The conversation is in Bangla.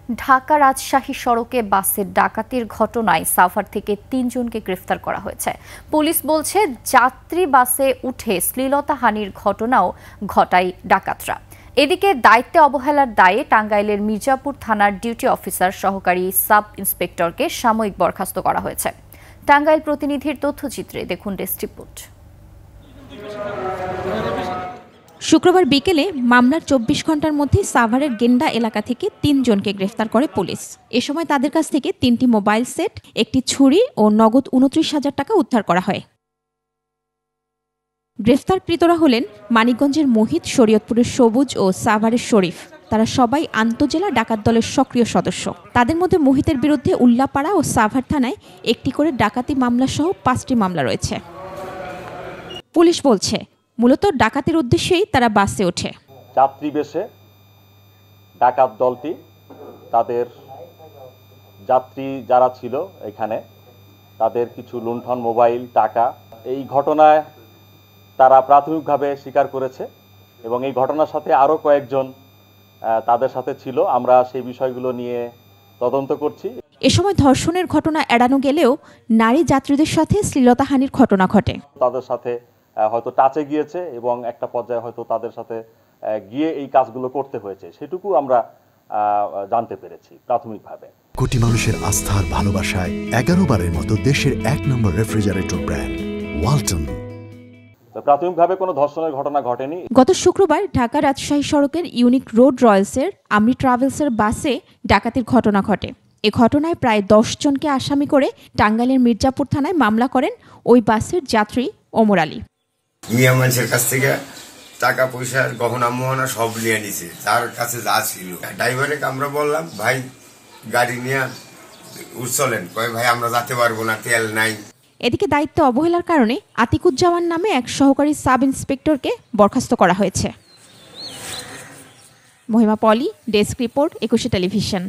ঢাকা রাজশাহী সড়কে বাসের ডাকাতির ঘটনায় সাভার থেকে ৩ জনকে গ্রেফতার করা হয়েছে। পুলিশ বলছে যাত্রী বাসে উঠে শ্লীলতাহানির ঘটনাও ঘটায় ডাকাতরা। এদিকে দায়িত্বে অবহেলার দায়ে টাঙ্গাইলের মির্জাপুর থানার ডিউটি অফিসার সহকারী সাব ইন্সপেক্টরকে সাময়িক বরখাস্ত করা হয়েছে। টাঙ্গাইল প্রতিনিধির তথ্যচিত্রে দেখুন ডেস্ক রিপোর্ট। শুক্রবার বিকেলে মামলার ২৪ ঘন্টার মধ্যে সাভারের গেন্ডা এলাকা থেকে ৩ জনকে গ্রেফতার করে পুলিশ। এ সময় তাদের কাছ থেকে ৩টি মোবাইল সেট, একটি ছুরি ও নগদ ২৯,০০০ টাকা উদ্ধার করা হয়। গ্রেফতারকৃতরা হলেন মানিকগঞ্জের মোহিত, শরীয়তপুরের সবুজ ও সাভারের শরীফ। তারা সবাই আন্তজেলা ডাকাত দলের সক্রিয় সদস্য। তাদের মধ্যে মোহিতের বিরুদ্ধে উল্লাপাড়া ও সাভার থানায় একটি করে ডাকাতি মামলা সহ ৫টি মামলা রয়েছে। পুলিশ বলছে মূলত ডাকাতির উদ্দেশ্যেই তারা বাসে ওঠে। যাত্রী বেশে ডাকাত দলটি তাদের যাত্রী যারা ছিল এখানে তাদের কিছু লুণ্ঠন, মোবাইল, টাকা, এই ঘটনায় তারা প্রাথমিকভাবে স্বীকার করেছে এবং এই ঘটনার সাথে আরও কয়েকজন তাদের সাথে ছিল। আমরা সেই বিষয়গুলো নিয়ে তদন্ত করছি। এ সময় ধর্ষণের ঘটনা এড়ানো গেলেও নারী যাত্রীদের সাথে শ্লীলতাহানির ঘটনা ঘটে। তাদের সাথে হয়তো টাচে গিয়েছে এবং একটা পর্যায়ে হয়তো তাদের সাথে গিয়ে এই কাজগুলো করতে হয়েছে, সেটুকু আমরা জানতে পেরেছি প্রাথমিকভাবে। কোটি মানুষের আস্থার ভালোবাসায় 11 বারের মতো দেশের 1 নম্বর রেফ্রিজারেটর ব্র্যান্ড ওয়ালটন। প্রাথমিকভাবে কোনো ধর্ষণের ঘটনা ঘটেনি। গত শুক্রবার ঢাকা রাজশাহী সড়কের ইউনিক রোড রয়্যালসের আমরি ট্রাভেলসের বাসে ডাকাতির ঘটনা ঘটে। এ ঘটনায় প্রায় ১০ জনকে আসামি করে টাঙ্গাইলের মির্জাপুর থানায় মামলা করেন ওই বাসের যাত্রী ওমর আলী। মিয়া মানুষের কাছ থেকে টাকা পয়সা, গহনা মোহনা সব নিয়ে নিছে, যার কাছে যা ছিল। ড্রাইভারে আমরা বললাম, ভাই গাড়ি নিয়ে চলেন। কয় ভাই আমরা যেতে পারবো না, তেল নাই। এদিকে দায়িত্ব অবহেলার কারণে আতিকুজ্জামান নামে এক সহকারী সাব ইন্সপেক্টরকে বরখাস্ত করা হয়েছে। মহিমা পলি, ডেস্ক রিপোর্ট, ২১ টেলিভিশন।